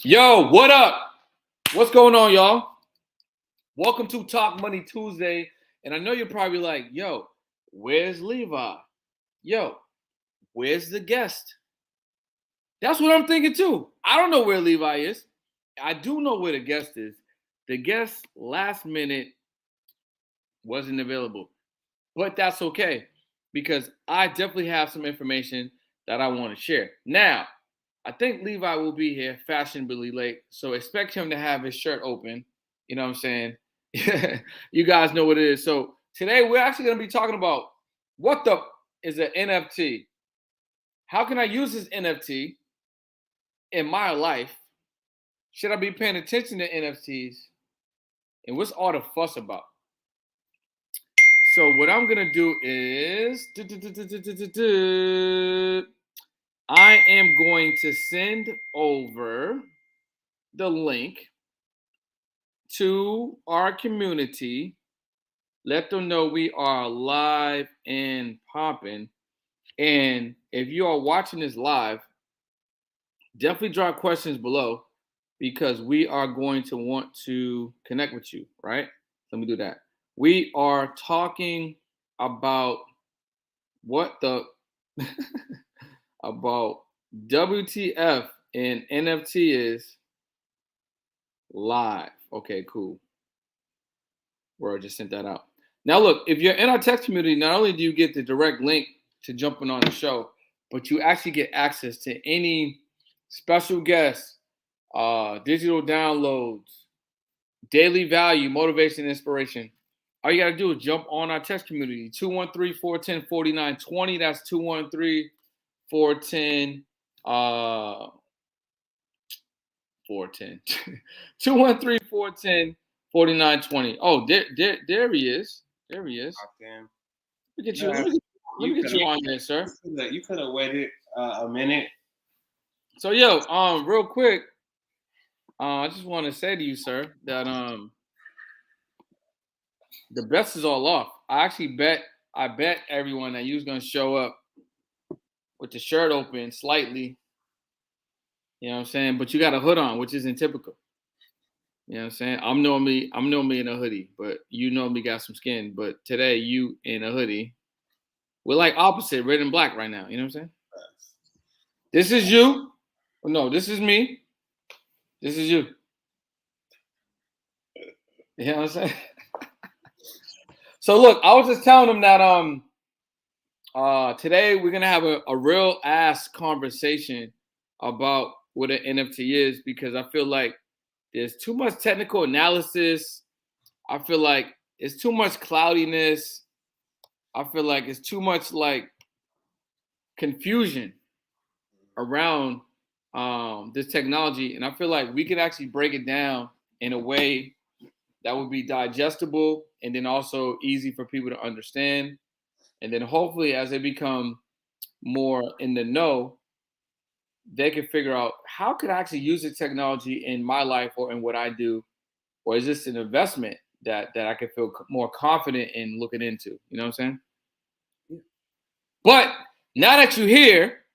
Yo, what up? What's going on, y'all? Welcome to Talk Money Tuesday. And I know you're probably like, yo, where's Levi? Yo, where's the guest? That's what I'm thinking too. I don't know where Levi is. I do know where the guest is. The guest last minute wasn't available, but that's okay because I definitely have some information that I want to share. Now, I think Levi will be here fashionably late, so expect him to have his shirt open. You know what I'm saying? You guys know what it is. So today we're actually going to be talking about what the is an NFT? How can I use this NFT in my life? Should I be paying attention to NFTs? And what's all the fuss about? So what I'm gonna do is I am going to send over the link to our community. Let them know we are live and popping. And if you are watching this live, definitely drop questions below because we are going to want to connect with you, right? Let me do that. We are talking about what the about WTF and NFT is live. Okay, cool. Word, just sent that out. Now, look, if you're in our text community, not only do you get the direct link to jumping on the show, but you actually get access to any special guests, digital downloads, daily value, motivation, inspiration. All you got to do is jump on our text community, 213-410-4920. That's 213-410, 410. 213-410-4920. Oh, there he is. There he is. Look at you. Let me get you on there, sir. You could have waited a minute. So, yo, real quick, I just want to say to you, sir, that the best is all off. I bet everyone that you was gonna show up with the shirt open slightly. You know what I'm saying? But you got a hood on, which isn't typical. You know what I'm saying? I'm normally in a hoodie, but you normally got some skin. But today you in a hoodie. We're like opposite, red and black right now. You know what I'm saying? This is you. No, this is me. This is you. You know what I'm saying? So look, I was just telling them that today we're gonna have a real ass conversation about what an NFT is because I feel like there's too much technical analysis. I feel like it's too much cloudiness. I feel like it's too much like confusion around this technology, and I feel like we could actually break it down in a way that would be digestible and then also easy for people to understand. And then hopefully, as they become more in the know, they can figure out how could I actually use the technology in my life or in what I do, or is this an investment that I can feel more confident in looking into? You know what I'm saying? Yeah. But now that you're here,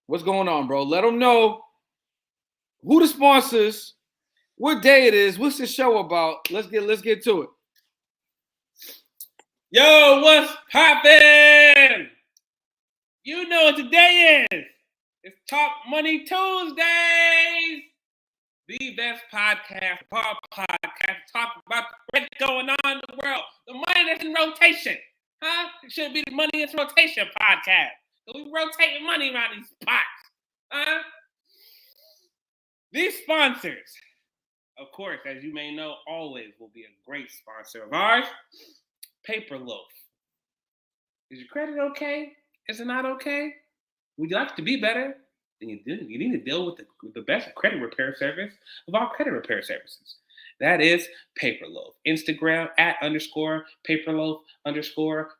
what's going on, bro? Let them know who the sponsors, what day it is, what's the show about. Let's get to it. Yo, what's poppin'? You know what today is. It's Talk Money Tuesdays. The best podcast, talk about what's going on in the world. The money that's in rotation. Huh? It should be the money that's rotation podcast. So we rotating money around these pots. Huh? These sponsors, of course, as you may know, always will be a great sponsor of ours. Paper Loaf. Is your credit okay? Is it not okay? Would you like to be better? Then you need to deal with the best credit repair service of all credit repair services. That is Paperloaf. Instagram @_Paperloaf_.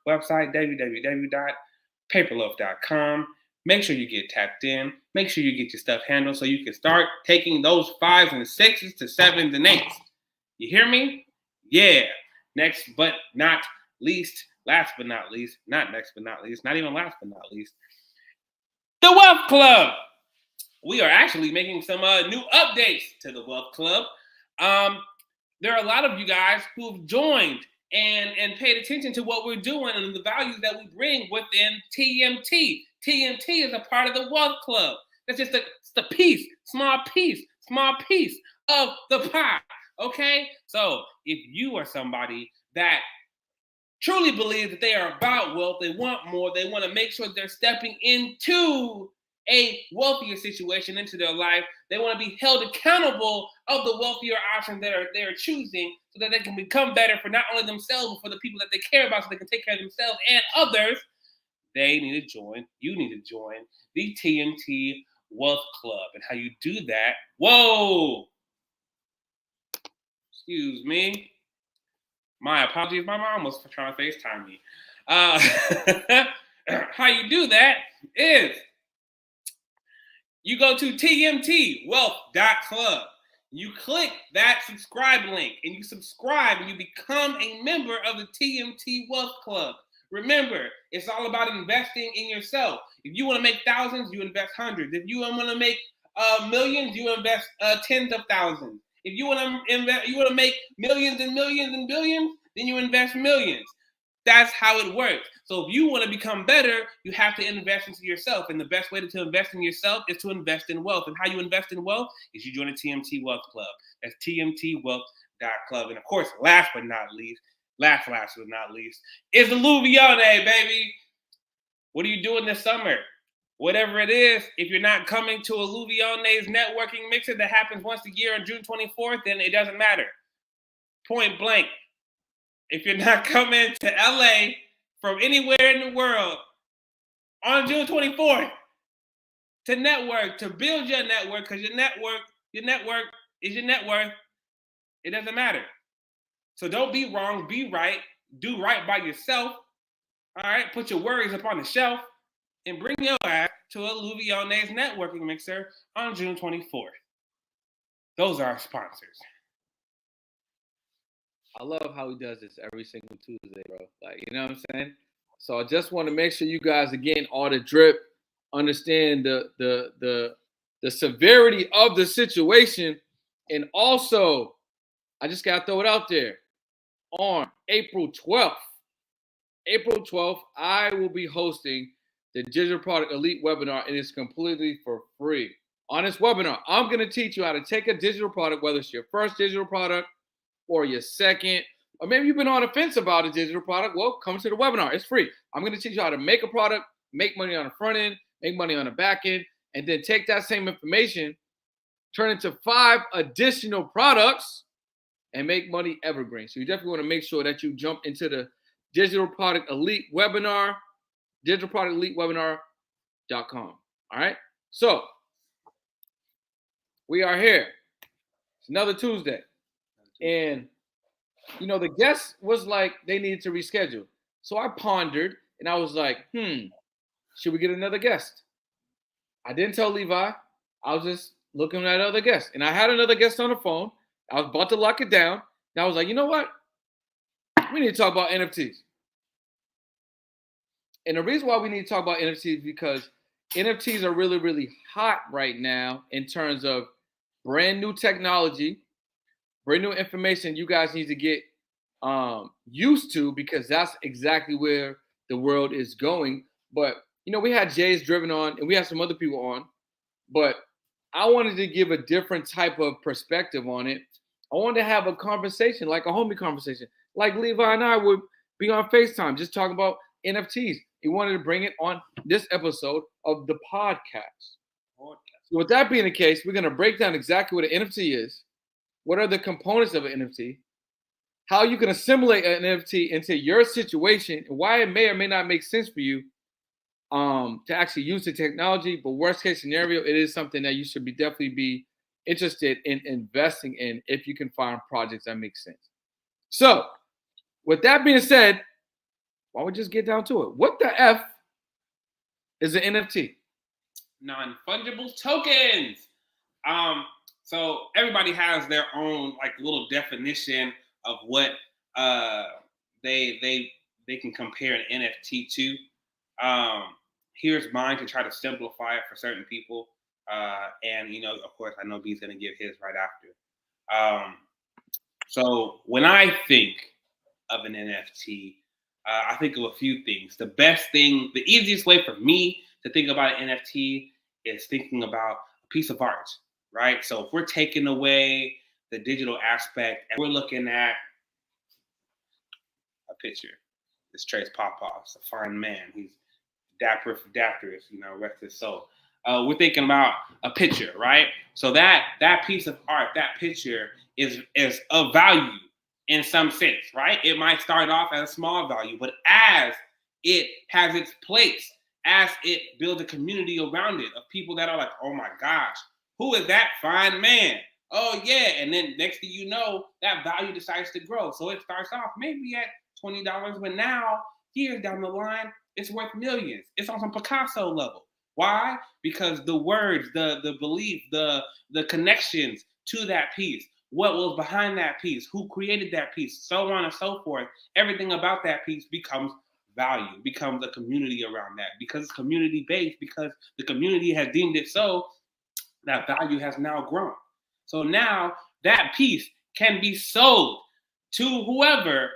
Website www.paperloaf.com. Make sure you get tapped in. Make sure you get your stuff handled so you can start taking those 5s and 6s to 7s and 8s. You hear me? Yeah. Next but not least, last but not least, not next but not least, not even last but not least, The Wealth Club. We are actually making some new updates to the Wealth Club. There are a lot of you guys who've joined and paid attention to what we're doing and the values that we bring within TMT. TMT is a part of the Wealth Club. That's just a piece, small piece of the pie. Okay? So if you are somebody that truly believes that they are about wealth, they want more, they want to make sure that they're stepping into a wealthier situation into their life, they want to be held accountable of the wealthier options that they're choosing so that they can become better for not only themselves, but for the people that they care about so they can take care of themselves and others, they need to join, you need to join the TMT Wealth Club. And how you do that, whoa, excuse me. My apologies, my mom was trying to FaceTime me. How you do that is you go to tmtwealth.club. You click that subscribe link and you subscribe and you become a member of the TMT Wealth Club. Remember, it's all about investing in yourself. If you want to make thousands, you invest hundreds. If you want to make millions, you invest tens of thousands. If you want to make millions and millions and billions, then you invest millions. That's how it works. So if you want to become better, you have to invest into yourself. And the best way to invest in yourself is to invest in wealth. And how you invest in wealth is you join the TMT Wealth Club. That's tmtwealth.club. And of course, last but not least, is the Louvione, baby. What are you doing this summer? Whatever it is, if you're not coming to a Louvione's networking mixer that happens once a year on June 24th, then it doesn't matter. Point blank. If you're not coming to LA from anywhere in the world on June 24th to network, to build your network, because your network is your net worth, it doesn't matter. So don't be wrong, be right, do right by yourself. All right, put your worries up on the shelf and bring your ass to a Louvione's networking mixer on June 24th. Those are our sponsors. I love how he does this every single Tuesday, bro. Like, you know what I'm saying? So I just want to make sure you guys are getting all the drip, understand the severity of the situation, and also I just gotta throw it out there. On April 12th, I will be hosting the Digital Product Elite webinar, and it's completely for free. On this webinar, I'm going to teach you how to take a digital product, whether it's your first digital product or your second, or maybe you've been on the fence about a digital product. Well, come to the webinar. It's free. I'm going to teach you how to make a product, make money on the front end, make money on the back end, and then take that same information, turn it into 5 additional products, and make money evergreen. So you definitely want to make sure that you jump into the Digital Product Elite webinar, digitalproductelitewebinar.com. All right. So we are here. It's another Tuesday. And, you know, the guest was like, they needed to reschedule. So I pondered and I was like, should we get another guest? I didn't tell Levi. I was just looking at other guests. And I had another guest on the phone. I was about to lock it down. And I was like, you know what? We need to talk about NFTs. And the reason why we need to talk about NFTs is because NFTs are really, really hot right now in terms of brand new technology, brand new information you guys need to get used to, because that's exactly where the world is going. But, you know, we had Jay's Driven on and we had some other people on, but I wanted to give a different type of perspective on it. I wanted to have a conversation, like a homie conversation, like Levi and I would be on FaceTime, just talking about NFTs. He wanted to bring it on this episode of the podcast. So with that being the case, we're going to break down exactly what an NFT is, what are the components of an NFT, how you can assimilate an NFT into your situation, and why it may or may not make sense for you to actually use the technology. But worst case scenario, it is something that you should definitely be interested in investing in if you can find projects that make sense. So with that being said, why don't we just get down to it? What the F is an NFT? Non-fungible tokens. So everybody has their own like little definition of what they can compare an NFT to. here's mine to try to simplify it for certain people. And of course, I know B's gonna give his right after. So when I think of an NFT, I think of a few things. The easiest way for me to think about an NFT is thinking about a piece of art, right? So if we're taking away the digital aspect and we're looking at a picture, this Trace Popoff's a fine man. He's dapper for dapperest, rest his soul. We're thinking about a picture, right? So that piece of art, that picture is of value in some sense, right? It might start off as a small value, but as it has its place, as it builds a community around it of people that are like, oh my gosh, who is that fine man? Oh yeah, and then next thing you know, that value decides to grow. So it starts off maybe at $20, but now years down the line, it's worth millions. It's on some Picasso level. Why? Because the words, the belief, the connections to that piece, what was behind that piece, who created that piece, so on and so forth. Everything about that piece becomes value, becomes a community around that because it's community based, because the community has deemed it so, that value has now grown. So now that piece can be sold to whoever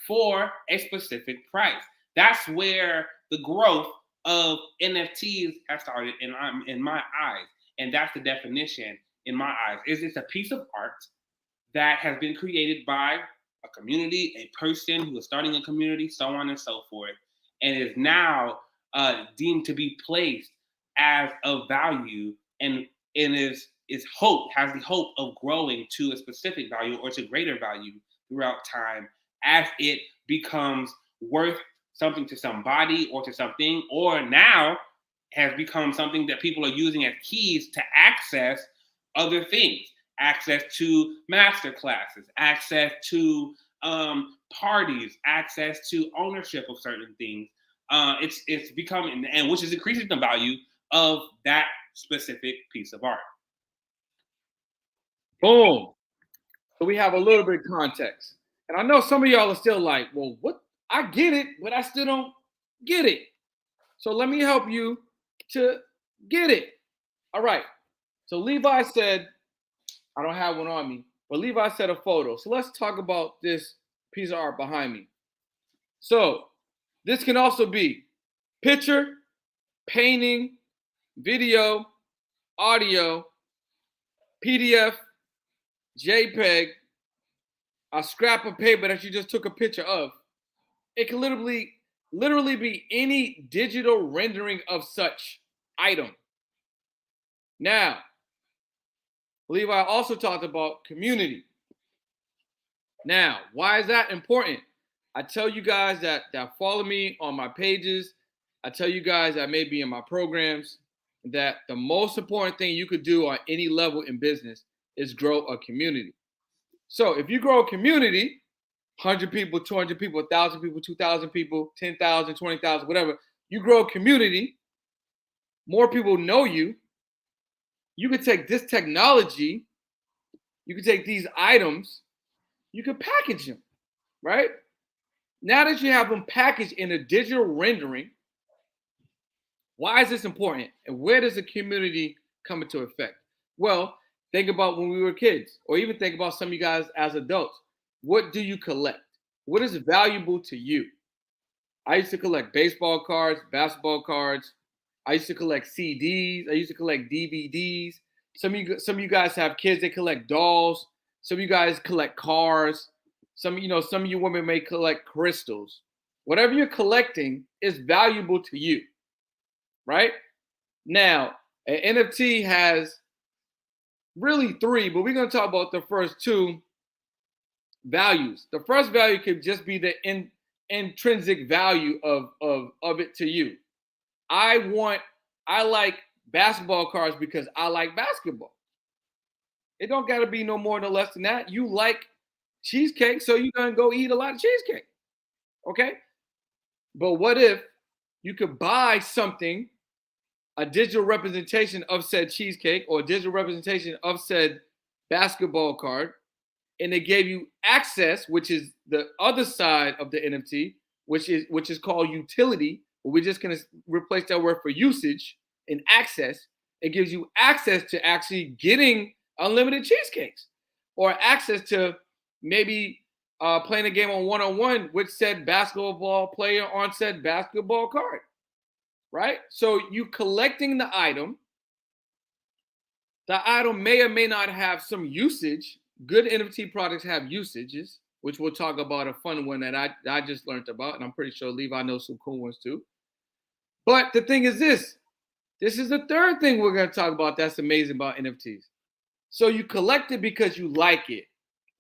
for a specific price. That's where the growth of NFTs has started in my eyes. And that's the definition in my eyes. Is it's a piece of art that has been created by a community, a person who is starting a community, so on and so forth, and is now deemed to be placed as of value and has the hope of growing to a specific value or to greater value throughout time as it becomes worth something to somebody or to something, or now has become something that people are using as keys to access other things, access to master classes, access to parties, access to ownership of certain things. It's becoming, and which is increasing the value of that specific piece of art. Boom. So we have a little bit of context. And I know some of y'all are still like, well, what? I get it, but I still don't get it. So let me help you to get it. All right. So Levi said, I don't have one on me, but Levi said a photo. So let's talk about this piece of art behind me. So this can also be picture, painting, video, audio, PDF, JPEG, a scrap of paper that you just took a picture of. It can literally be any digital rendering of such item. Now, Levi also talked about community. Now, why is that important? I tell you guys that follow me on my pages. I tell you guys that may be in my programs that the most important thing you could do on any level in business is grow a community. So if you grow a community, 100 people, 200 people, 1,000 people, 2,000 people, 10,000, 20,000, whatever, you grow a community, more people know you. You could take this technology, you could take these items, you could package them, right? Now that you have them packaged in a digital rendering, why is this important? And where does the community come into effect? Well, think about when we were kids, or even think about some of you guys as adults. What do you collect? What is valuable to you? I used to collect baseball cards, basketball cards. I used to collect CDs. I used to collect DVDs. Some of you guys have kids that collect dolls. Some of you guys collect cars. Some of you women may collect crystals. Whatever you're collecting is valuable to you, right? Now, an NFT has really three, but we're going to talk about the first two values. The first value could just be the intrinsic value of it to you. I like basketball cards because I like basketball. It don't got to be no more no less than that. You like cheesecake, so you're going to go eat a lot of cheesecake. Okay? But what if you could buy something, a digital representation of said cheesecake or a digital representation of said basketball card, and they gave you access, which is the other side of the NFT, which is called utility, but we're just going to replace that word for usage and access. It gives you access to actually getting unlimited cheesecakes or access to maybe playing a game on one-on-one with said basketball player on said basketball card, right? So you collecting the item. The item may or may not have some usage. Good NFT products have usages, which we'll talk about, a fun one that I just learned about, and I'm pretty sure Levi knows some cool ones too. But the thing is this is the third thing we're going to talk about that's amazing about NFTs. So you collect it because you like it.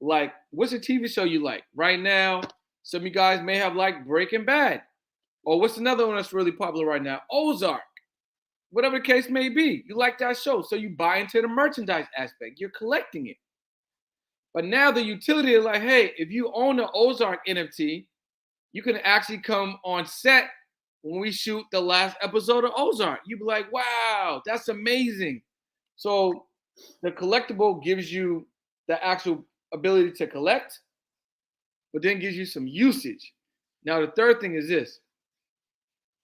Like, what's a TV show you like? Right now, some of you guys may have liked Breaking Bad. Or what's another one that's really popular right now? Ozark. Whatever the case may be, you like that show. So you buy into the merchandise aspect. You're collecting it. But now the utility is like, hey, if you own the Ozark NFT, you can actually come on set when we shoot the last episode of Ozark. You'd be like, wow, that's amazing. So the collectible gives you the actual ability to collect, but then gives you some usage. Now, the third thing is this.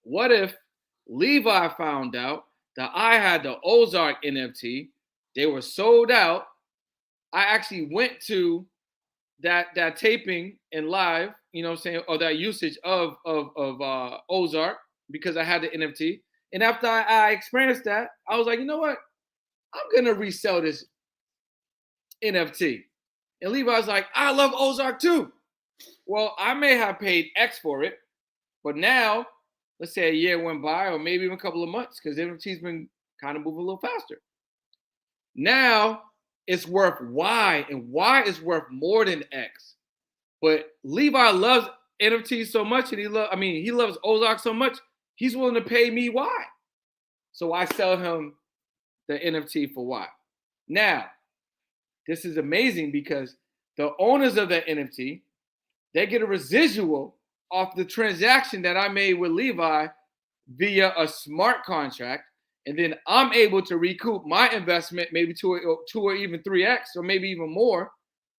What if Levi found out that I had the Ozark NFT, they were sold out. I actually went to that taping and live, you know what I'm saying, or that usage of Ozark because I had the NFT. And after I experienced that, I was like, you know what? I'm going to resell this NFT. And Levi's like, I love Ozark too. Well, I may have paid X for it, but now, let's say a year went by or maybe even a couple of months because NFT's been kind of moving a little faster. Now it's worth Y, and Y is worth more than X. But Levi loves NFTs so much, and he loves Ozark so much, he's willing to pay me Y. So I sell him the NFT for Y. Now, this is amazing because the owners of that NFT, they get a residual off the transaction that I made with Levi via a smart contract. And then I'm able to recoup my investment maybe two or even 3X or maybe even more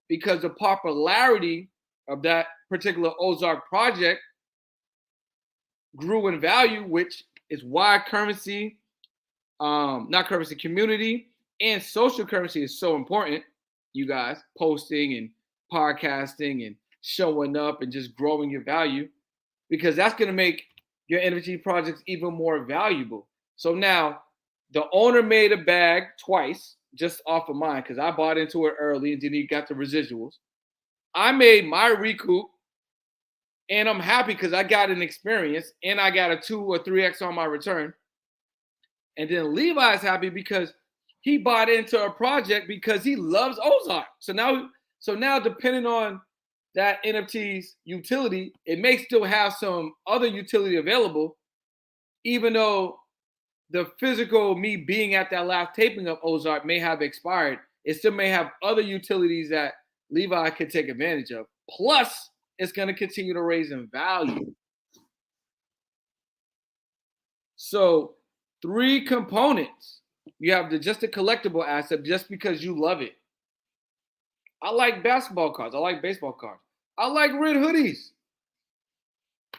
because the popularity of that particular Ozark project grew in value, which is why community and social currency is so important, you guys, posting and podcasting and showing up and just growing your value, because that's going to make your NFT projects even more valuable. So now the owner made a bag twice just off of mine because I bought into it early and then he got the residuals. I made my recoup and I'm happy because I got an experience and I got a 2 or 3X on my return. And then Levi's happy because he bought into a project because he loves Ozark. So now depending on that NFT's utility, it may still have some other utility available, even though the physical me being at that last taping of Ozark may have expired. It still may have other utilities that Levi could take advantage of. Plus, it's going to continue to raise in value. So 3 components. You have just a collectible asset just because you love it. I like basketball cards. I like baseball cards. I like red hoodies.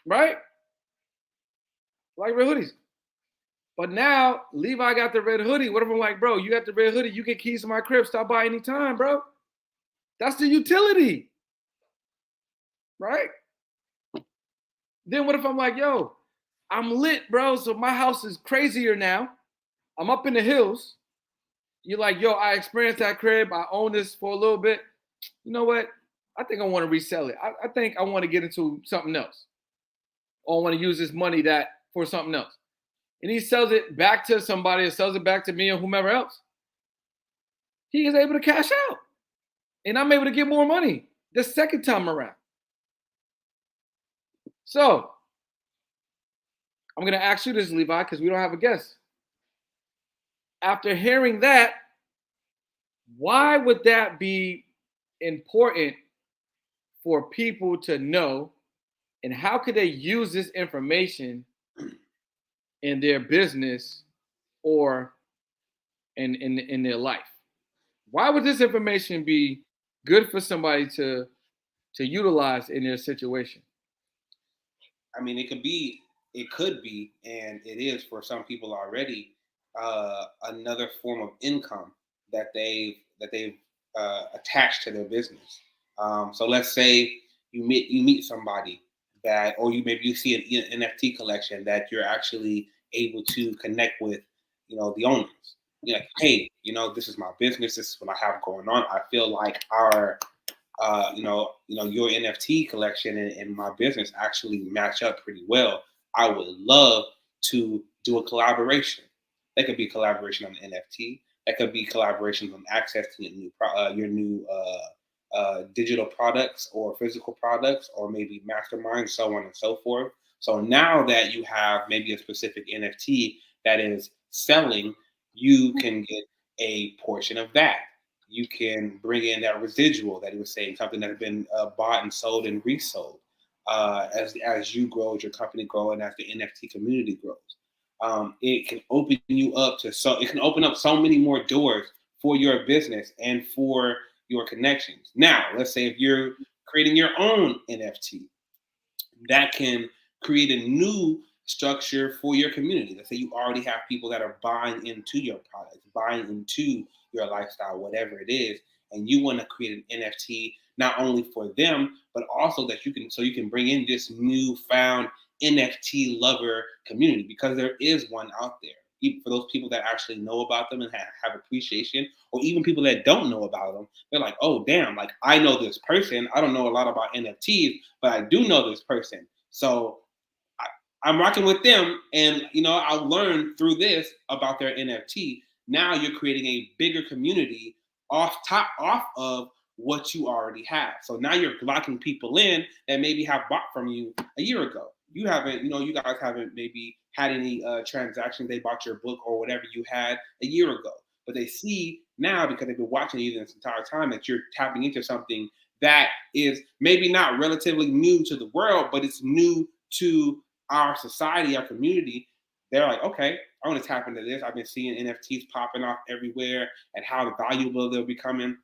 Right? I like red hoodies. But now Levi got the red hoodie. What if I'm like, bro, you got the red hoodie. You get keys to my crib. Stop by anytime, bro. That's the utility. Right? Then what if I'm like, yo, I'm lit, bro. So my house is crazier now. I'm up in the hills. You're like, yo, I experienced that crib. I own this for a little bit. You know what? I think I want to resell it. I think I want to get into something else. Or I want to use this money for something else. And he sells it back to somebody or sells it back to me or whomever else. He is able to cash out. And I'm able to get more money the second time around. So I'm going to ask you this, Levi, because we don't have a guest. After hearing that, why would that be important for people to know? And how could they use this information in their business or in their life? Why would this information be good for somebody to utilize in their situation? I mean, it could be it could be, and it is for some people already, another form of income that they've attached to their business. So let's say you meet somebody that, or you see an NFT collection that you're actually able to connect with, the owners. You're like, hey, this is my business. This is what I have going on. I feel like your NFT collection and my business actually match up pretty well. I would love to do a collaboration. That could be collaboration on the NFT. That could be collaborations on access to your new digital products or physical products, or maybe masterminds, so on and so forth. So now that you have maybe a specific NFT that is selling, you can get a portion of that. You can bring in that residual that he was saying, something that has been bought and sold and resold, as you grow, as your company grows, and as the NFT community grows. It can open you up it can open up so many more doors for your business and for your connections. Now, let's say if you're creating your own NFT, that can create a new structure for your community. Let's say you already have people that are buying into your products, buying into your lifestyle, whatever it is, and you want to create an NFT not only for them, but also that you can bring in this newfound NFT lover community, because there is one out there. Even for those people that actually know about them and have appreciation, or even people that don't know about them, they're like, oh damn, like I know this person. I don't know a lot about NFTs, but I do know this person. So I'm rocking with them, and I'll learn through this about their NFT. Now you're creating a bigger community off of what you already have. So now you're locking people in that maybe have bought from you a year ago. You guys haven't maybe had any transactions. They bought your book or whatever you had a year ago, but they see now, because they've been watching you this entire time, that you're tapping into something that is maybe not relatively new to the world, but it's new to our society, our community. They're like, okay, I want to tap into this. I've been seeing NFTs popping off everywhere, and how valuable they're becoming.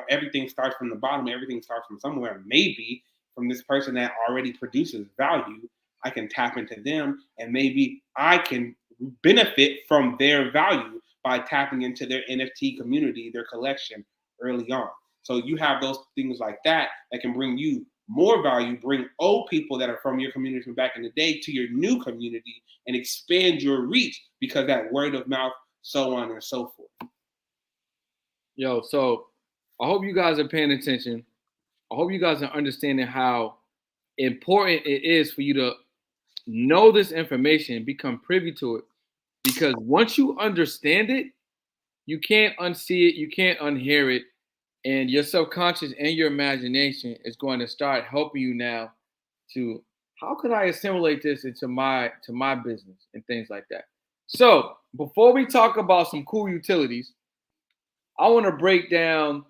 Everything starts from the bottom. Everything starts from somewhere. Maybe from this person that already produces value, I can tap into them, and maybe I can benefit from their value by tapping into their NFT community, their collection early on. So you have those things like that can bring you more value, bring old people that are from your community from back in the day to your new community, and expand your reach, because that word of mouth, so on and so forth. Yo, so I hope you guys are paying attention. I hope you guys are understanding how important it is for you to know this information and become privy to it. Because once you understand it, you can't unsee it, you can't unhear it, and your subconscious and your imagination is going to start helping you now to, how could I assimilate this into my business and things like that. So before we talk about some cool utilities, I want to break down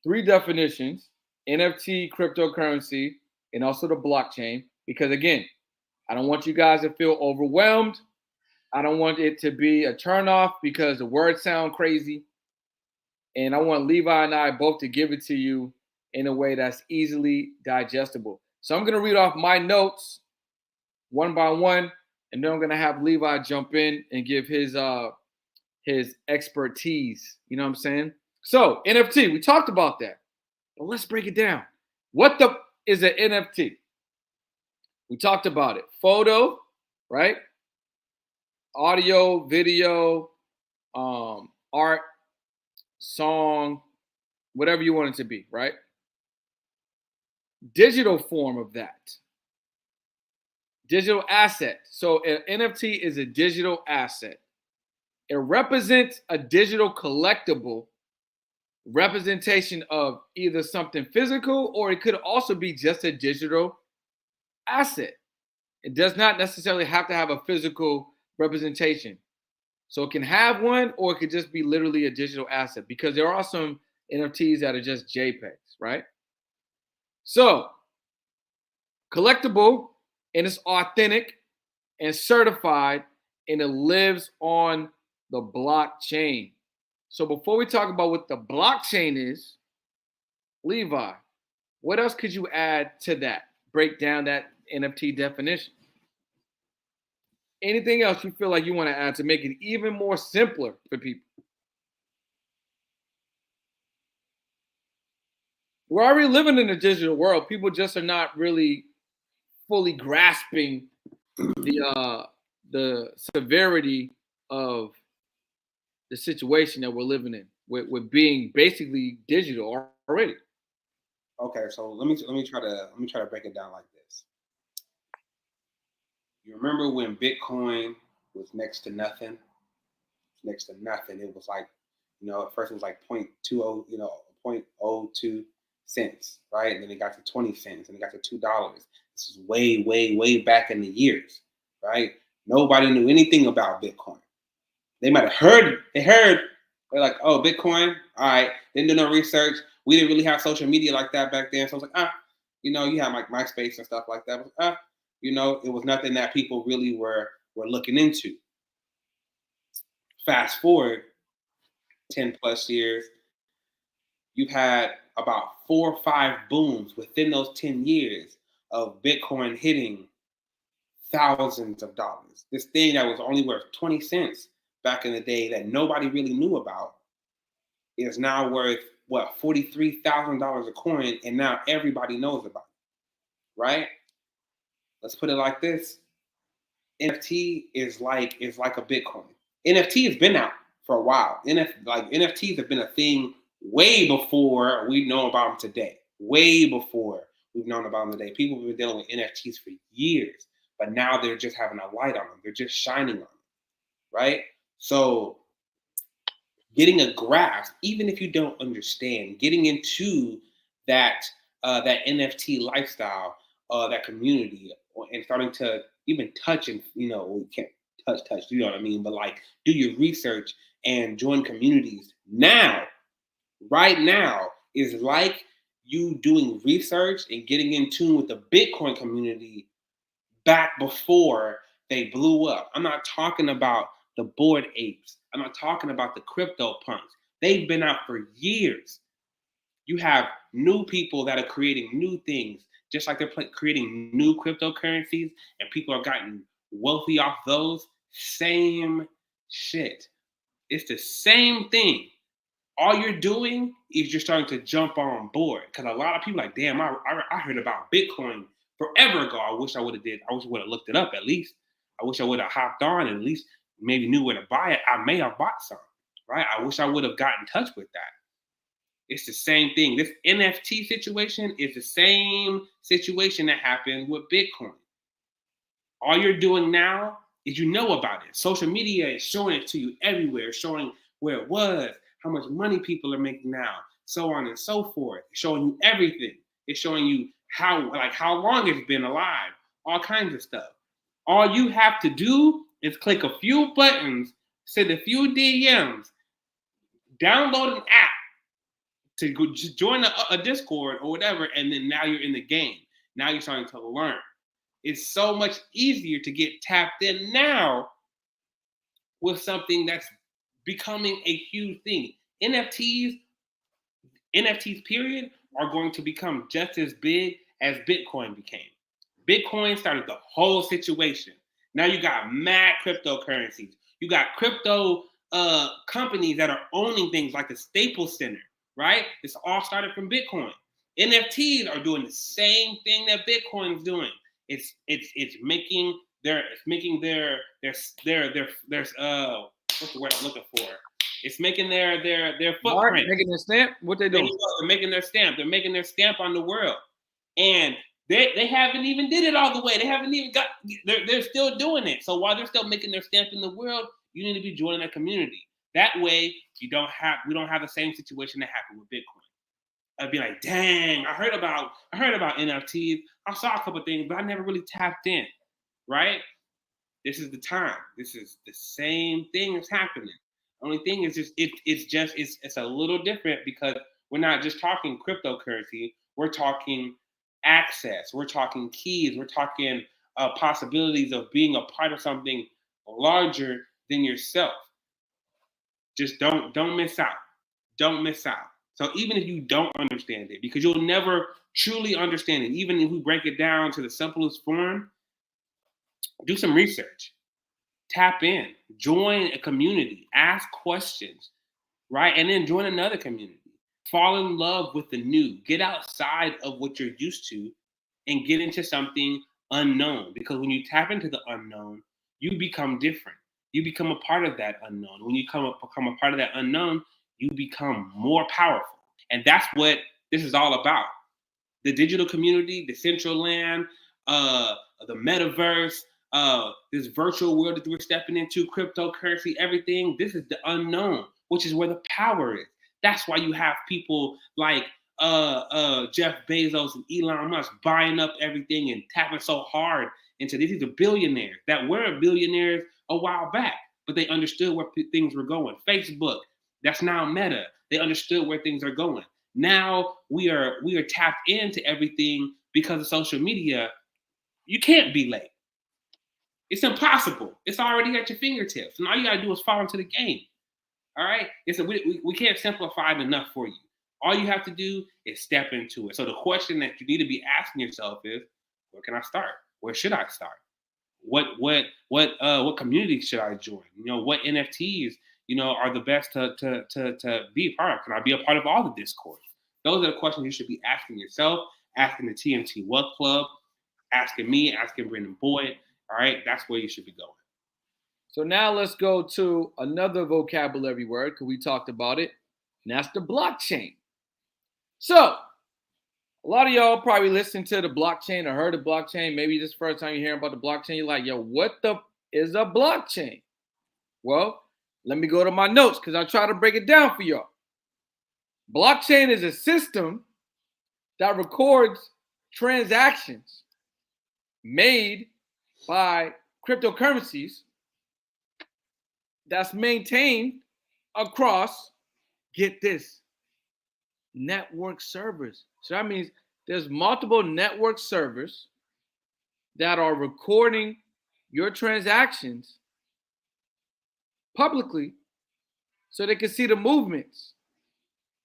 3 definitions: NFT, cryptocurrency, and also the blockchain. Because again, I don't want you guys to feel overwhelmed. I don't want it to be a turnoff because the words sound crazy. And I want Levi and I both to give it to you in a way that's easily digestible. So I'm going to read off my notes one by one, and then I'm going to have Levi jump in and give his expertise. You know what I'm saying? So NFT, we talked about that, but let's break it down. What the is an NFT? We talked about it. Photo, right? Audio, video, art, song, whatever you want it to be, right? Digital form of that. Digital asset. So an NFT is a digital asset. It represents a digital collectible representation of either something physical, or it could also be just a digital asset. It does not necessarily have to have a physical representation. So it can have one, or it could just be literally a digital asset, because there are some NFTs that are just JPEGs, right? So collectible, and it's authentic and certified, and it lives on the blockchain. So before we talk about what the blockchain is, Levi, what else could you add to that? Break down that NFT definition. Anything else you feel like you want to add to make it even more simpler for people? We're already living in a digital world. People just are not really fully grasping the severity of the situation that we're living in with being basically digital already. Okay, so let me try to break it down like this. You remember when Bitcoin was next to nothing? Next to nothing. It was like, at first it was like 0.20, 0.02 cents, right? And then it got to 20 cents and it got to $2. This is way, way, way back in the years, right? Nobody knew anything about Bitcoin. They might have they're like, oh, Bitcoin, all right. Didn't do no research. We didn't really have social media like that back then. So I was like, you had like MySpace and stuff like that. It was nothing that people really were looking into. Fast forward 10 plus years, you've had about 4 or 5 booms within those 10 years of Bitcoin hitting thousands of dollars. This thing that was only worth 20 cents back in the day that nobody really knew about is now worth what, $43,000 a coin, and now everybody knows about it, right? Let's put it like this. NFT is like a Bitcoin. NFT has been out for a while. NFTs have been a thing way before we know about them today. Way before we've known about them today. People have been dealing with NFTs for years, but now they're just having a light on them. They're just shining on them, right? So getting a grasp, even if you don't understand, getting into that NFT lifestyle, that community, and starting to even touch and we can't touch, you know what I mean? But like, do your research and join communities now. Right now is like you doing research and getting in tune with the Bitcoin community back before they blew up. I'm not talking about the Bored Apes. I'm not talking about the crypto punks. They've been out for years. You have new people that are creating new things, just like they're creating new cryptocurrencies, and people are getting wealthy off those. Same shit. It's the same thing. All you're doing is you're starting to jump on board, because a lot of people are like, damn, I heard about Bitcoin forever ago. I wish I would have looked it up at least. I wish I would have hopped on and at least maybe knew where to buy it. I may have bought some, right? I wish I would have got in touch with that. It's the same thing. This NFT situation is the same situation that happened with Bitcoin. All you're doing now is you know about it. Social media is showing it to you everywhere, showing where it was, how much money people are making now, so on and so forth. It's showing you everything. It's showing you how long it's been alive, all kinds of stuff. All you have to do is click a few buttons, send a few DMs, download an app to go, just join a Discord or whatever, and then now you're in the game. Now you're starting to learn. It's so much easier to get tapped in now with something that's becoming a huge thing. NFTs period, are going to become just as big as Bitcoin became. Bitcoin started the whole situation. Now you got mad cryptocurrencies. You got crypto companies that are owning things like the Staples Center, right? This all started from Bitcoin. NFTs are doing the same thing that Bitcoin is doing. It's making their what's the word I'm looking for? It's making their footprint. Making their stamp. What they doing? They're making their stamp. They're making their stamp on the world, and they haven't even did it all the way. They haven't even got. They're still doing it. So while they're still making their stamp in the world, you need to be joining that community. That way, we don't have the same situation that happened with Bitcoin. I'd be like, dang, I heard about NFTs. I saw a couple of things, but I never really tapped in. Right? This is the time. This is the same thing that's happening. Only thing is just it's a little different, because we're not just talking cryptocurrency. We're talking access. We're talking keys. We're talking possibilities of being a part of something larger than yourself. Just don't miss out. Don't miss out. So even if you don't understand it, because you'll never truly understand it, even if we break it down to the simplest form, do some research. Tap in, join a community, ask questions, right? And then join another community. Fall in love with the new. Get outside of what you're used to and get into something unknown. Because when you tap into the unknown, you become different. You become a part of that unknown. When you become a part of that unknown, you become more powerful. And that's what this is all about. The digital community, the central land, the metaverse, this virtual world that we're stepping into, cryptocurrency, everything. This is the unknown, which is where the power is. That's why you have people like Jeff Bezos and Elon Musk buying up everything and tapping so hard into this. These are billionaires that were billionaires a while back, but they understood where things were going. Facebook, that's now Meta. They understood where things are going. Now we are tapped into everything because of social media. You can't be late. It's impossible. It's already at your fingertips. And all you gotta do is fall into the game. All right. We can't simplify it enough for you. All you have to do is step into it. So the question that you need to be asking yourself is, where can I start? Where should I start? What community should I join? What NFTs are the best to be a part of? Can I be a part of all the discourse? Those are the questions you should be asking yourself, asking the TMT Wealth Club, asking me, asking Brendan Boyd. All right, that's where you should be going. So now let's go to another vocabulary word because we talked about it, and that's the blockchain. So a lot of y'all probably listened to the blockchain or heard of blockchain. Maybe this is the first time you're hearing about the blockchain. You're like, yo, what the is a blockchain? Well, let me go to my notes because I try to break it down for y'all. Blockchain is a system that records transactions made by cryptocurrencies that's maintained across, get this, network servers. So that means there's multiple network servers that are recording your transactions publicly so they can see the movements,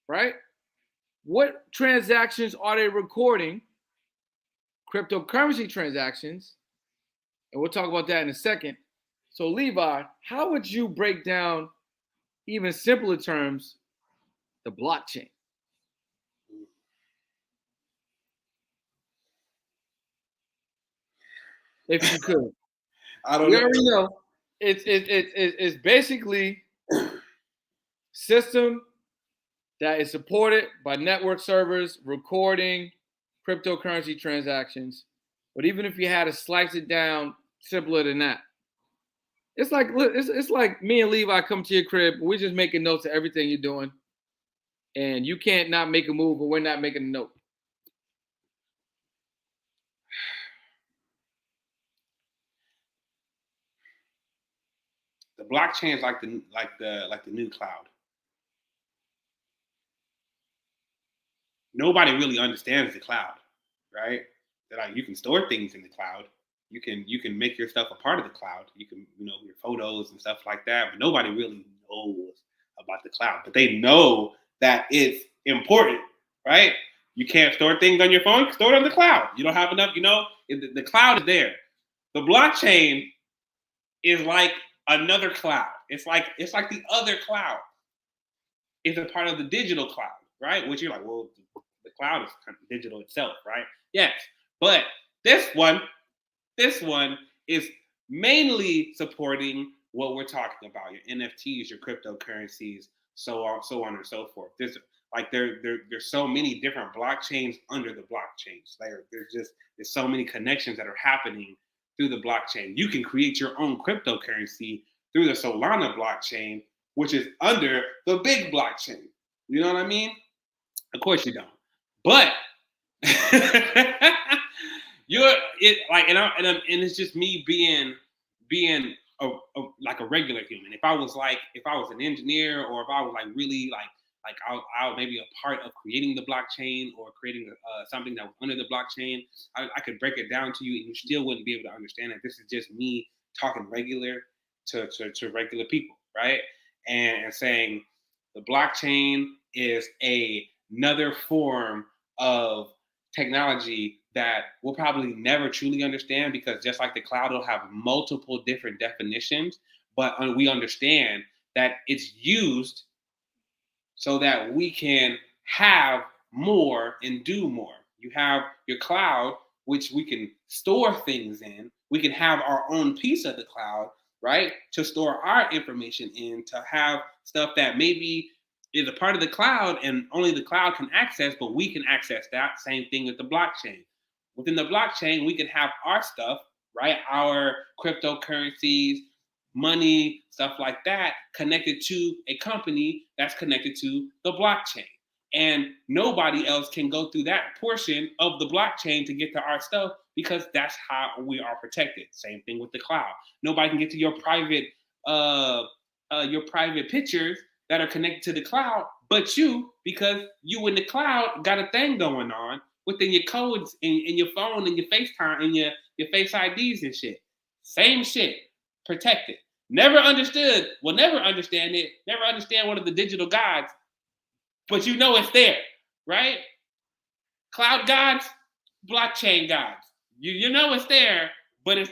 right? What transactions are they recording? Cryptocurrency transactions. And we'll talk about that in a second. So Levi, how would you break down, even simpler terms, the blockchain? If you could. I don't We know. already know it's basically system that is supported by network servers recording cryptocurrency transactions. But even if you had to slice it down simpler than that, it's like me and Levi come to your crib. We're just making notes of everything you're doing, and you can't not make a move, but we're not making a note. The blockchain is like the new cloud. Nobody really understands the cloud, right? That you can store things in the cloud. You can make your stuff a part of the cloud. You can your photos and stuff like that. But nobody really knows about the cloud. But they know that it's important, right? You can't store things on your phone. Store it on the cloud. You don't have enough. The cloud is there. The blockchain is like another cloud. It's like the other cloud. It's a part of the digital cloud, right? Which you're like, well, the cloud is kind of digital itself, right? Yes, but this one is mainly supporting what we're talking about: your NFTs, your cryptocurrencies, so on and so forth. There's so many different blockchains under the blockchains. There's so many connections that are happening through the blockchain. You can create your own cryptocurrency through the Solana blockchain, which is under the big blockchain. You know what I mean? Of course you don't. But and it's just me being like a regular human. If I was an engineer, or if I was like really like I was maybe a part of creating the blockchain or creating something that was under the blockchain, I could break it down to you and you still wouldn't be able to understand it. This is just me talking regular to regular people, right? And saying the blockchain is another form of technology that we'll probably never truly understand, because just like the cloud, will have multiple different definitions, but we understand that it's used so that we can have more and do more. You have your cloud, which we can store things in. We can have our own piece of the cloud, right? To store our information in, to have stuff that maybe is a part of the cloud and only the cloud can access, but we can access that. Same thing with the blockchain. Within the blockchain, we can have our stuff, right? Our cryptocurrencies, money, stuff like that, connected to a company that's connected to the blockchain. And nobody else can go through that portion of the blockchain to get to our stuff, because that's how we are protected. Same thing with the cloud. Nobody can get to your private pictures that are connected to the cloud, but you, because you in the cloud got a thing going on within your codes in your phone and your FaceTime and your Face IDs and shit. Same shit, protected. Never understood, will never understand it, never understand one of the digital gods, but you know it's there, right? Cloud gods, blockchain gods. You know it's there, but it's,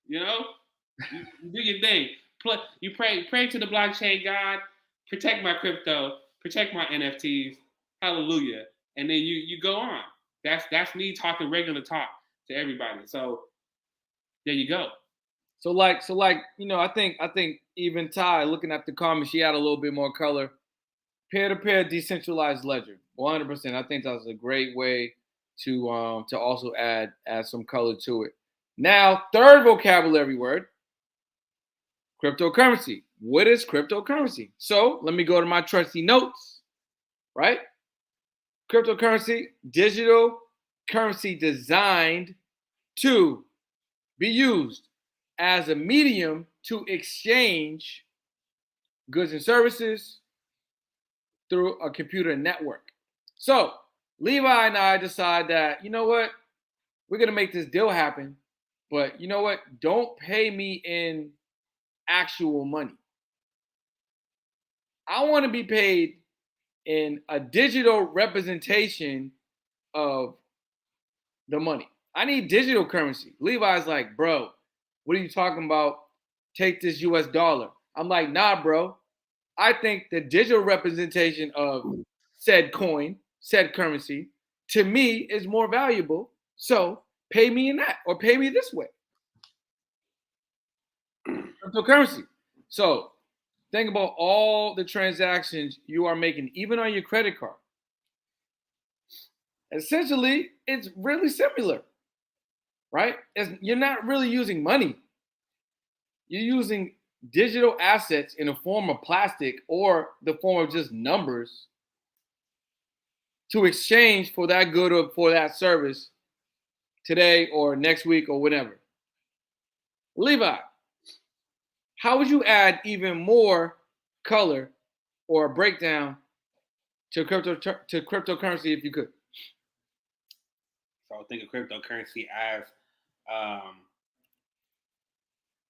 you know, you do your thing. You pray to the blockchain god, protect my crypto, protect my NFTs, hallelujah, and then you go on. That's me talking regular talk to everybody. So there you go. So I think even Ty, looking at the comments, she had a little bit more color. Peer-to-peer decentralized ledger, 100%. I think that's a great way to also add some color to it. Now, third vocabulary word, cryptocurrency. What is cryptocurrency? So let me go to my trusty notes, right? Cryptocurrency, digital currency designed to be used as a medium to exchange goods and services through a computer network. So Levi and I decide that, you know what, we're going to make this deal happen, but you know what, don't pay me in actual money. I want to be paid in a digital representation of the money. I need digital currency. Levi's like, bro, what are you talking about? Take this US dollar. I'm like, nah, bro. I think the digital representation of said coin, said currency, to me is more valuable. So pay me in that, or pay me this way. Cryptocurrency. So think about all the transactions you are making, even on your credit card. Essentially, it's really similar, right? You're not really using money. You're using digital assets in the form of plastic or the form of just numbers to exchange for that good or for that service today or next week or whatever. Levi, how would you add even more color or a breakdown to cryptocurrency if you could? So I think of cryptocurrency as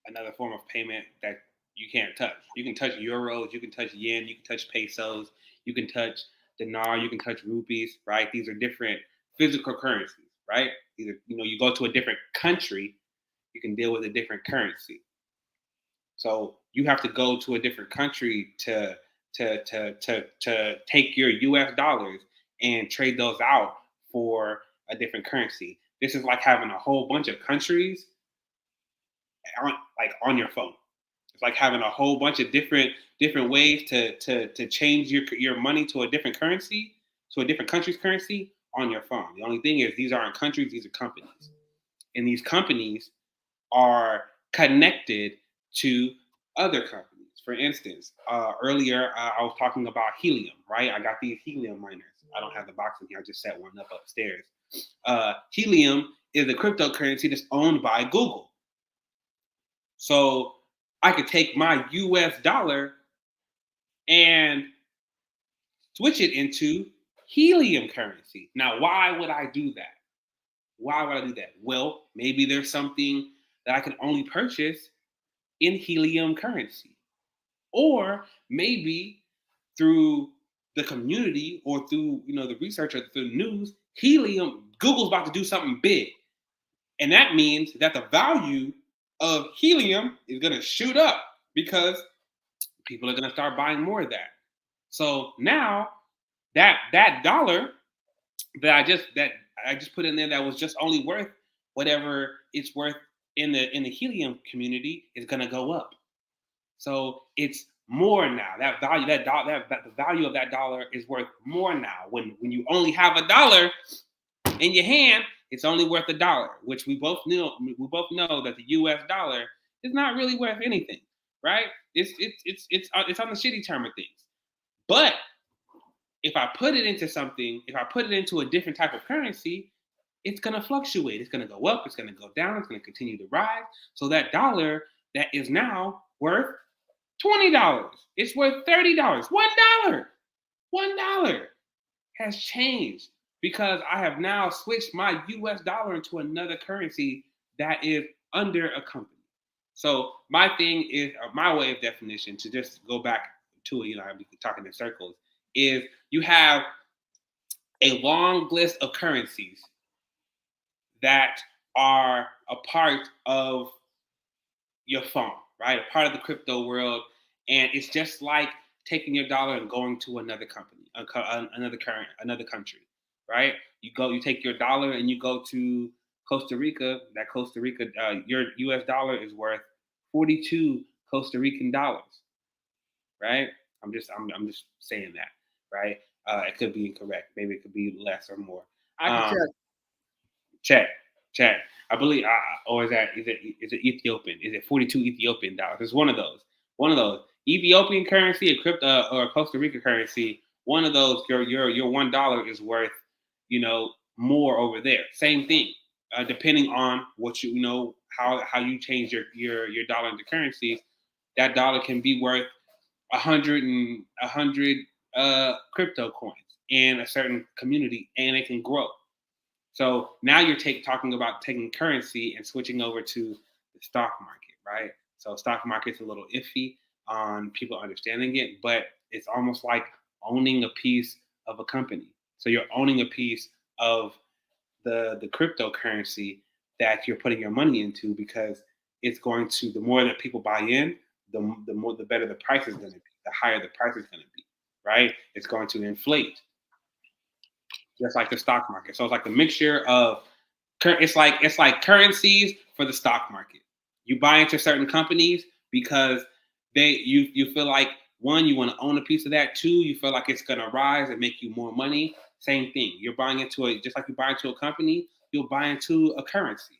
another form of payment that you can't touch. You can touch euros, you can touch yen, you can touch pesos, you can touch dinar, you can touch rupees, right? These are different physical currencies, right? These are, you go to a different country, you can deal with a different currency. So you have to go to a different country to take your US dollars and trade those out for a different currency. This is like having a whole bunch of countries on your phone. It's like having a whole bunch of different ways to change your money to a different currency, to a different country's currency on your phone. The only thing is, these aren't countries, these are companies. And these companies are connected to other companies. For instance, earlier I was talking about helium, right? I got these helium miners. I don't have the box in here. I just set one up upstairs. Helium is a cryptocurrency that's owned by Google. So I could take my US dollar and switch it into helium currency. Now, why would I do that? Why would I do that? Well, maybe there's something that I can only purchase in helium currency. Or maybe through the community or through the research or through the news, helium, Google's about to do something big. And that means that the value of helium is going to shoot up because people are going to start buying more of that. So now that dollar that I just put in there that was just only worth whatever it's worth in the helium community is going to go up. So it's more now. That value, that the value of that dollar is worth more now. When you only have a dollar in your hand, it's only worth a dollar, which we both know. We both know that the U.S. dollar is not really worth anything, right? It's on the shitty term of things. But if I put it into something, if I put it into a different type of currency, it's going to fluctuate. It's going to go up. It's going to go down. It's going to continue to rise. So that dollar that is now worth $20, it's worth $30. $1 has changed because I have now switched my US dollar into another currency that is under a company. So my thing is, my way of definition, to just go back to it, I've been talking in circles, is you have a long list of currencies that are a part of your phone, right? A part of the crypto world. And it's just like taking your dollar and going to another company, another country, right? You take your dollar and you go to Costa Rica. That Costa Rica, your US dollar is worth 42 Costa Rican dollars, right? I'm just saying that, right? It could be incorrect. Maybe it could be less or more. I can check. Check. I believe, or is it Ethiopian? Is it 42 Ethiopian dollars? It's one of those. Ethiopian currency, a crypto or Costa Rica currency. One of those, your $1 is worth, more over there. Same thing, depending on what how you change your dollar into currencies. That dollar can be worth 100 crypto coins in a certain community, and it can grow. So now you're talking about taking currency and switching over to the stock market, right? So stock market's a little iffy on people understanding it, but it's almost like owning a piece of a company. So you're owning a piece of the cryptocurrency that you're putting your money into, because it's going to, the more that people buy in, the better the price is going to be, the higher the price is going to be, right? It's going to inflate, just like the stock market. So it's like a mixture of, it's like currencies for the stock market. You buy into certain companies because you feel like, one, you want to own a piece of that. Two, you feel like it's going to rise and make you more money. Same thing. You're buying into just like you buy into a company, you'll buy into a currency.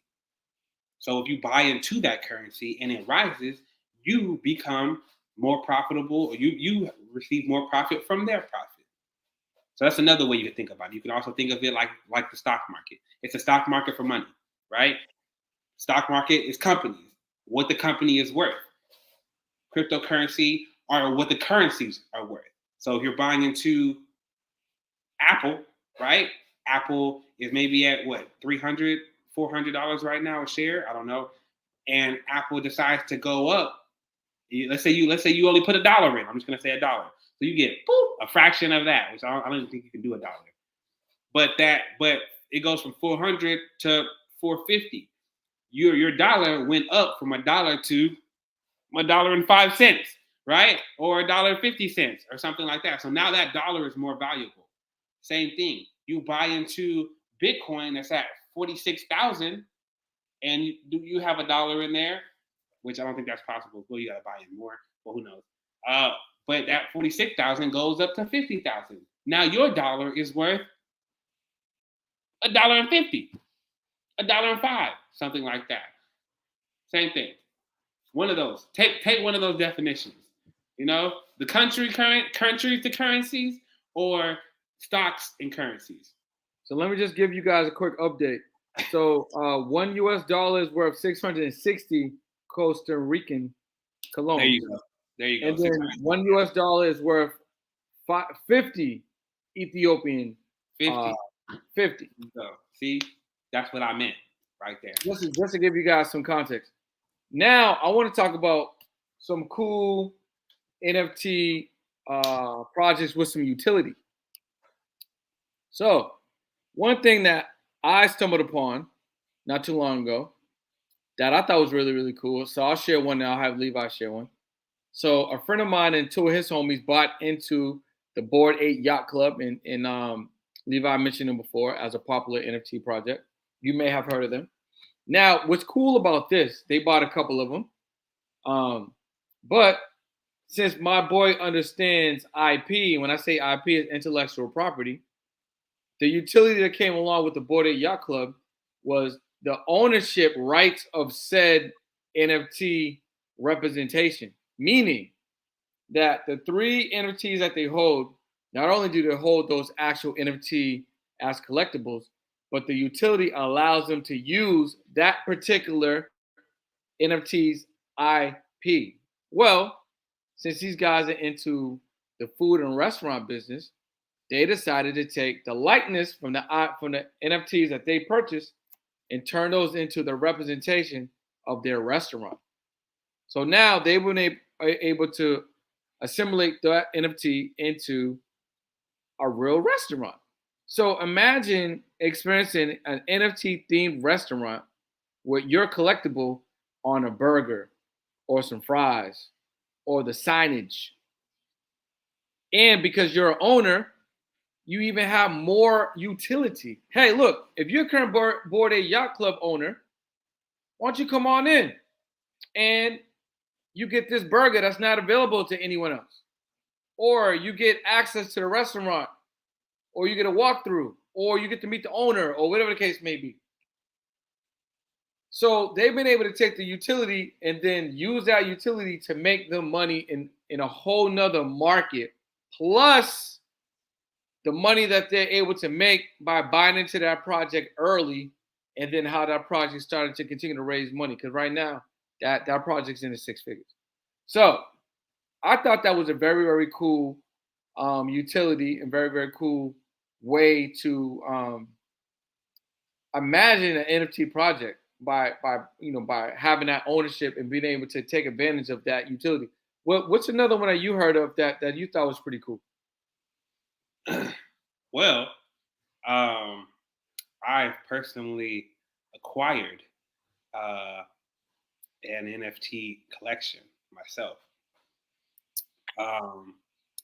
So if you buy into that currency and it rises, you become more profitable, or you receive more profit from their profit. So that's another way you can think about it. You can also think of it like the stock market. It's a stock market for money, right? Stock market is companies, what the company is worth. Cryptocurrency are what the currencies are worth. So if you're buying into Apple, right? Apple is maybe at what, $300, $400 right now a share. I don't know. And Apple decides to go up. Let's say you only put $1 in. I'm just gonna say $1. So you get a fraction of that, which I don't even think you can do $1. But it goes from 400 to 450. Your dollar went up from $1 to $1.05, right? Or $1.50 or something like that. So now that dollar is more valuable. Same thing. You buy into Bitcoin that's at 46,000, and you have $1 in there, which I don't think that's possible. Well, you gotta buy in more. Well, who knows? But that 46,000 goes up to 50,000. Now your dollar is worth $1.50, $1.05, something like that. Same thing. One of those. Take one of those definitions. The countries to currencies, or stocks and currencies. So let me just give you guys a quick update. So $1 US is worth 660 Costa Rican cologne. There you go. And then $1 US is worth 50 Ethiopian. 50. So see, that's what I meant right there. Just to give you guys some context. Now I want to talk about some cool NFT projects with some utility. So, one thing that I stumbled upon not too long ago that I thought was really, really cool. So, I'll share one now. I'll have Levi share one. So, a friend of mine and two of his homies bought into the Board 8 Yacht Club, and Levi mentioned them before as a popular NFT project. You may have heard of them. Now, what's cool about this, they bought a couple of them. But since my boy understands IP, when I say IP is intellectual property, the utility that came along with the Bored Ape Yacht Club was the ownership rights of said NFT representation, meaning that the three NFTs that they hold, not only do they hold those actual NFT as collectibles, but the utility allows them to use that particular NFT's IP. Well, since these guys are into the food and restaurant business, they decided to take the likeness from the NFTs that they purchased and turn those into the representation of their restaurant. So now they've been able to assimilate that NFT into a real restaurant. So imagine experiencing an NFT themed restaurant with your collectible on a burger or some fries or the signage. And because you're an owner, you even have more utility. Hey, look, if you're a current Bored Ape Yacht Club owner, why don't you come on in and you get this burger that's not available to anyone else? Or you get access to the restaurant, or you get a walkthrough, or you get to meet the owner, or whatever the case may be. So they've been able to take the utility and then use that utility to make them money in a whole nother market. Plus the money that they're able to make by buying into that project early, and then how that project started to continue to raise money. Because right now, that project's in the six figures. So I thought that was a very, very cool utility and very, very cool way to imagine an NFT project by having that ownership and being able to take advantage of that utility. What's another one that you heard of that you thought was pretty cool? Well, I personally acquired an NFT collection myself.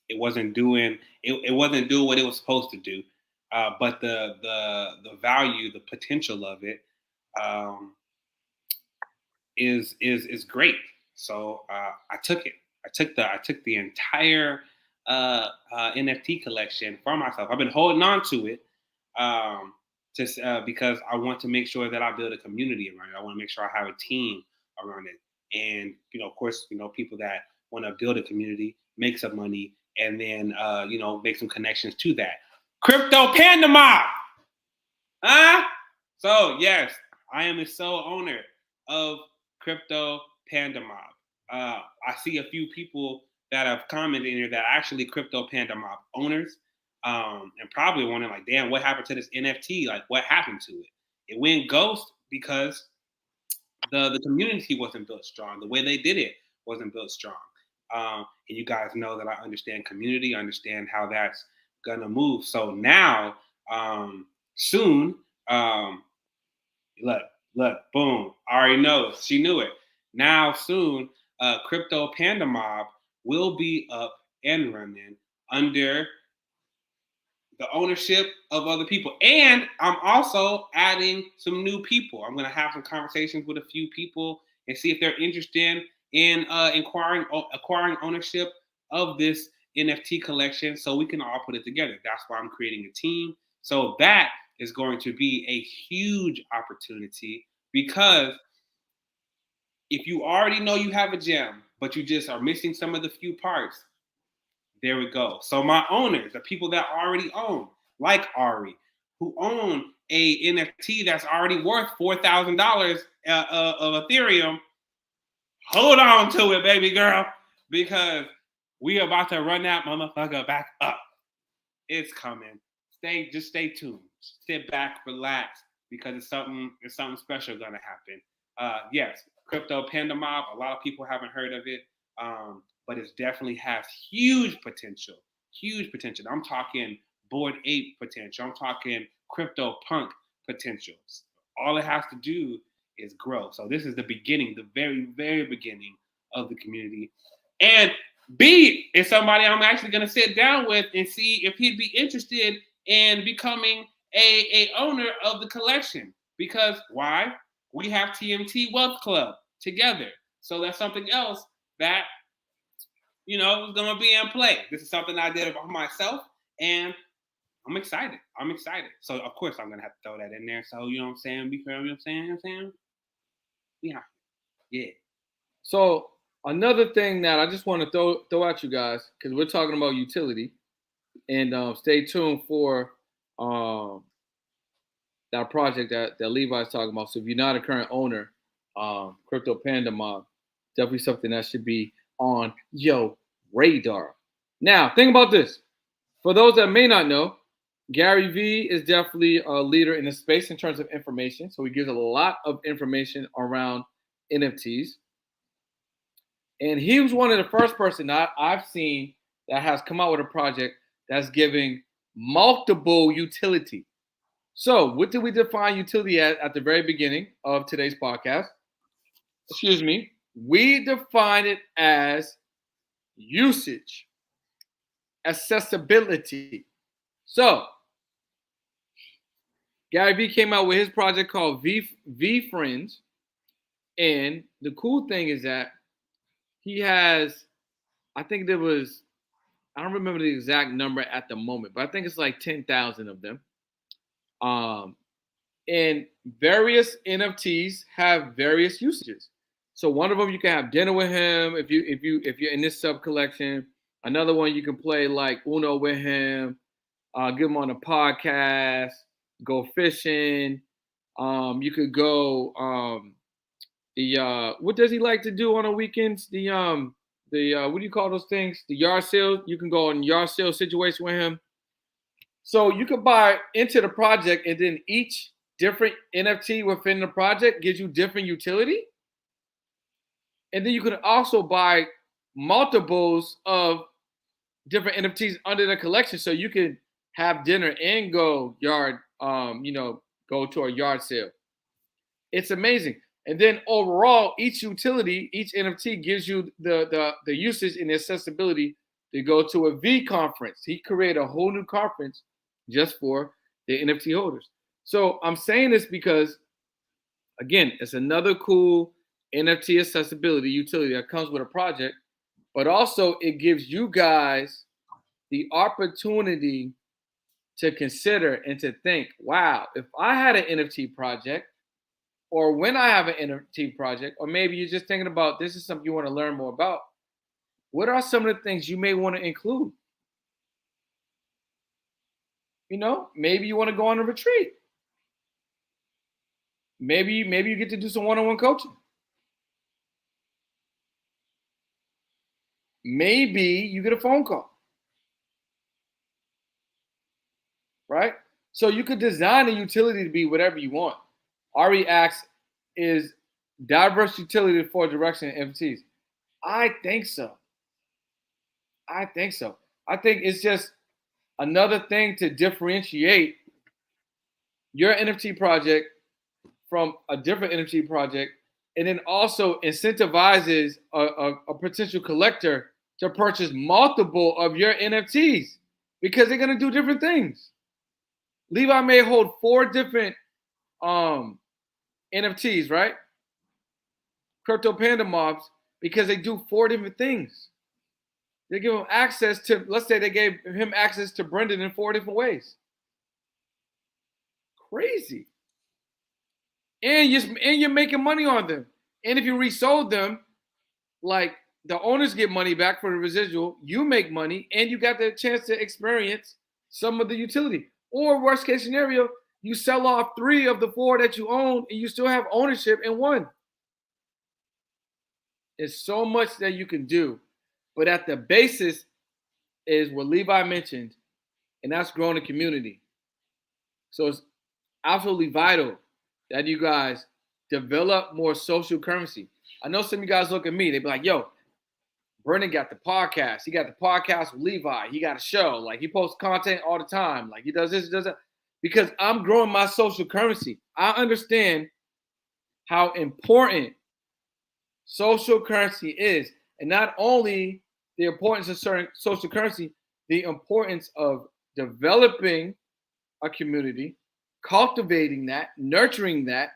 It wasn't doing what it was supposed to do, but the value, the potential of it is great. So I took it. I took the entire NFT collection for myself. I've been holding on to it just because I want to make sure that I build a community around it. I want to make sure I have a team around it, and of course, people that want to build a community, make some money, and then make some connections to that. Crypto Panda Mob, huh? So yes, I am the sole owner of Crypto Panda Mob. I see a few people that have commented in here that are actually Crypto Panda Mob owners, and probably wondering like, damn, what happened to this NFT? Like, what happened to it? It went ghost because the community wasn't built strong. The way they did it wasn't built strong. And you guys know that I understand community, understand how that's gonna move. So now, soon, look, boom, I already know. She knew it. Now soon, Crypto Panda Mob will be up and running under the ownership of other people. And I'm also adding some new people. I'm going to have some conversations with a few people and see if they're interested in acquiring ownership of this NFT collection so we can all put it together. That's why I'm creating a team. So that is going to be a huge opportunity, because if you already know you have a gem, but you just are missing some of the few parts, there we go. So my owners, the people that already own, like Ari, who own a NFT that's already worth $4,000 of Ethereum, hold on to it, baby girl, because we are about to run that motherfucker back up. It's coming. Just stay tuned. Sit back, relax, because it's something special gonna happen. Yes, Crypto Panda Mob. A lot of people haven't heard of it. but it definitely has huge potential. Huge potential. I'm talking Bored Ape potential. I'm talking Crypto Punk potentials. All it has to do is grow. So this is the beginning, the very, very beginning of the community. And B is somebody I'm actually going to sit down with and see if he'd be interested in becoming a owner of the collection. Because why? We have TMT Wealth Club together. So that's something else that, is going to be in play. This is something I did for myself, and I'm excited. So of course I'm going to have to throw that in there. So, you know what I'm saying? Be fair, you know what I'm saying? Yeah. So another thing that I just want to throw at you guys, because we're talking about utility, and stay tuned for that project that Levi's talking about. So if you're not a current owner, Crypto Panda Mob, definitely something that should be on your radar. Now, think about this. For those that may not know, Gary Vee is definitely a leader in the space in terms of information. So he gives a lot of information around NFTs. And he was one of the first person that I've seen that has come out with a project that's giving multiple utility. So what did we define utility at the very beginning of today's podcast? Excuse me. We define it as usage, accessibility. So Gary Vee came out with his project called V Friends. And the cool thing is that he has, I think there was, I don't remember the exact number at the moment, but I think it's like 10,000 of them. And various NFTs have various usages. So one of them you can have dinner with him if you're in this sub collection. Another one you can play like Uno with him, get him on a podcast, go fishing. You could go what does he like to do on the weekends? The what do you call those things? The yard sale. You can go on yard sale situation with him. So you could buy into the project, and then each different NFT within the project gives you different utility. And then you can also buy multiples of different NFTs under the collection. So you can have dinner and go go to a yard sale. It's amazing. And then overall, each utility, each NFT gives you the usage and accessibility to go to a V conference. He created a whole new conference just for the NFT holders. So I'm saying this because, again, it's another cool NFT accessibility utility that comes with a project, but also it gives you guys the opportunity to consider and to think, wow, if I had an NFT project, or when I have an NFT project, or maybe you're just thinking about this is something you want to learn more about, what are some of the things you may want to include? Maybe you want to go on a retreat. Maybe you get to do some one-on-one coaching. Maybe you get a phone call. Right? So you could design a utility to be whatever you want. Ari asks, is diverse utility for direction in NFTs? I think so. I think it's just another thing to differentiate your NFT project from a different NFT project, and then also incentivizes a potential collector to purchase multiple of your NFTs because they're going to do different things. Levi may hold 4 different NFTs, right? Crypto Panda Mobs, because they do 4 different things. They give him access to, let's say they gave him access to Brendan in 4 different ways. Crazy. And you're making money on them. And if you resold them, like the owners get money back for the residual, you make money, and you got the chance to experience some of the utility. Or worst case scenario, you sell off 3 of the 4 that you own, and you still have ownership in 1. There's so much that you can do. But at the basis is what Levi mentioned, and that's growing a community. So it's absolutely vital that you guys develop more social currency. I know some of you guys look at me, they be like, yo, Brennan got the podcast. He got the podcast with Levi. He got a show. Like, he posts content all the time. Like, he does this, he does that. Because I'm growing my social currency. I understand how important social currency is. And not only the importance of certain social currency, the importance of developing a community, cultivating that, nurturing that,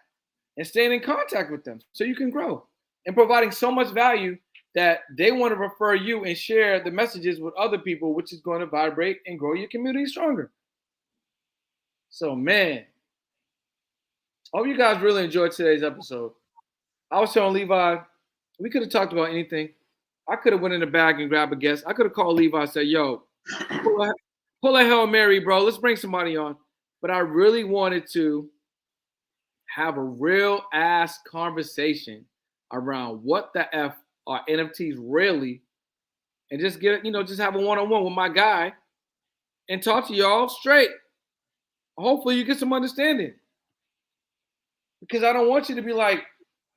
and staying in contact with them so you can grow, and providing so much value that they want to refer you and share the messages with other people, which is going to vibrate and grow your community stronger. So, man, I hope you guys really enjoyed today's episode. I was telling Levi, we could have talked about anything. I could have went in the bag and grabbed a guest. I could have called Levi and said, yo, pull a Hail Mary, bro. Let's bring somebody on. But I really wanted to have a real ass conversation around what the F are NFTs really, and just just have a one-on-one with my guy and talk to y'all straight. Hopefully you get some understanding. Because I don't want you to be like,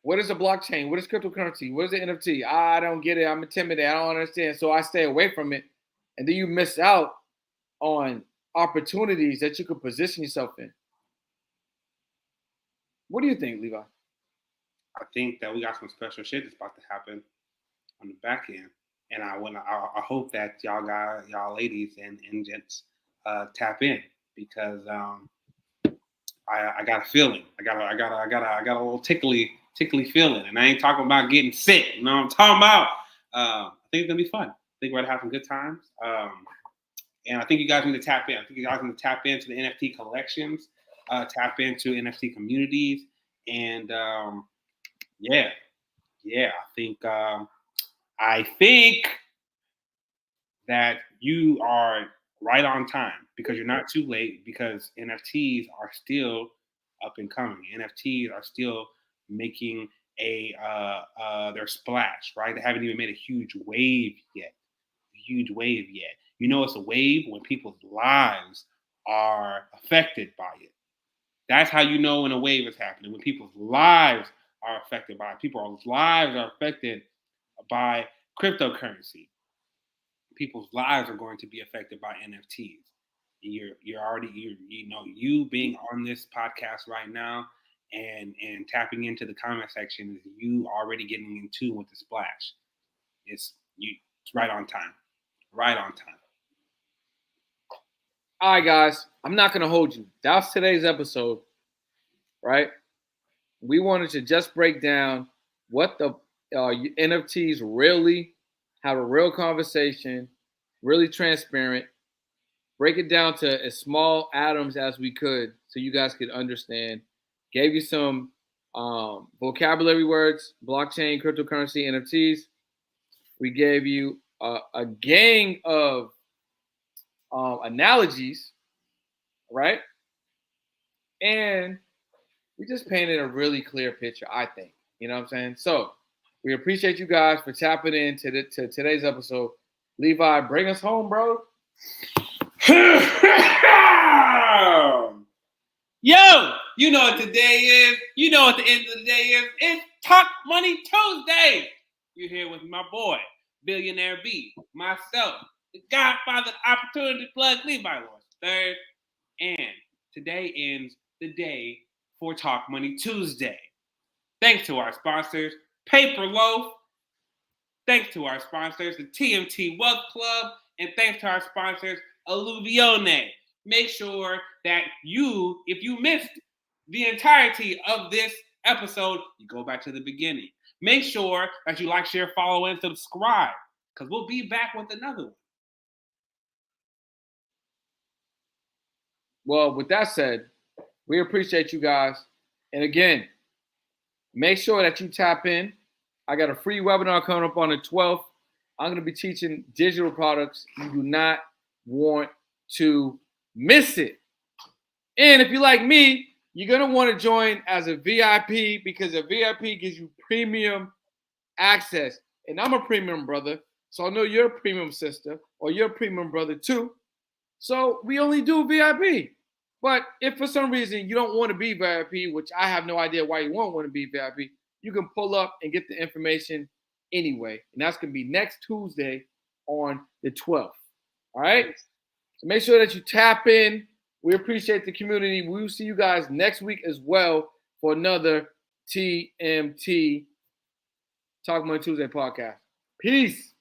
what is a blockchain? What is cryptocurrency? What is an NFT? I don't get it. I'm intimidated. I don't understand. So I stay away from it. And then you miss out on opportunities that you could position yourself in. What do you think, Levi? I think that we got some special shit that's about to happen on the back end. And I hope that y'all ladies and gents tap in, because I got a feeling. I got a little tickly feeling, and I ain't talking about getting sick. You know what I'm talking about? I think it's gonna be fun. I think we're gonna have some good times. And I think you guys need to tap in. I think you guys need to tap into the NFT collections, tap into NFT communities, and I think that you are right on time, because you're not too late, because NFTs are still up and coming. NFTs are still making their splash, right? They haven't even made a huge wave yet. You know it's a wave when people's lives are affected by it. That's how you know when a wave is happening, when people's lives are affected by it. People's lives are affected by cryptocurrency. People's lives are going to be affected by NFTs. You being on this podcast right now and tapping into the comment section is you already getting in tune with the splash. It's right on time. Right on time. All right, guys, I'm not going to hold you. That's today's episode, right? We wanted to just break down what the NFTs really, have a real conversation, really transparent, break it down to as small atoms as we could so you guys could understand. Gave you some vocabulary words, blockchain, cryptocurrency, NFTs. We gave you a gang of analogies, right? And we just painted a really clear picture, I think. You know what I'm saying? So we appreciate you guys for tapping in to today's episode. Levi, bring us home, bro. Yo, you know what today is. You know what the end of the day is. It's Talk Money Tuesday. You're here with my boy, Billionaire B, myself, the Godfather Opportunity Plug, Levi Lawrence III. And today ends the day for Talk Money Tuesday. Thanks to our sponsors, Paper Loaf. Thanks to our sponsors, the TMT Wealth Club. And thanks to our sponsors, Alluvione. Make sure that if you missed the entirety of this episode, you go back to the beginning. Make sure that you like, share, follow, and subscribe, because we'll be back with another one. Well, with that said, we appreciate you guys. And again, make sure that you tap in. I got a free webinar coming up on the 12th. I'm going to be teaching digital products. You do not want to miss it. And if you like me, you're going to want to join as a VIP, because a VIP gives you premium access. And I'm a premium brother, so I know you're a premium sister, or you're a premium brother too. So we only do VIP. But if for some reason you don't want to be VIP, which I have no idea why you won't want to be VIP, you can pull up and get the information anyway. And that's going to be next Tuesday on the 12th. All right? So make sure that you tap in. We appreciate the community. We will see you guys next week as well for another TMT Talk Money Tuesday podcast. Peace.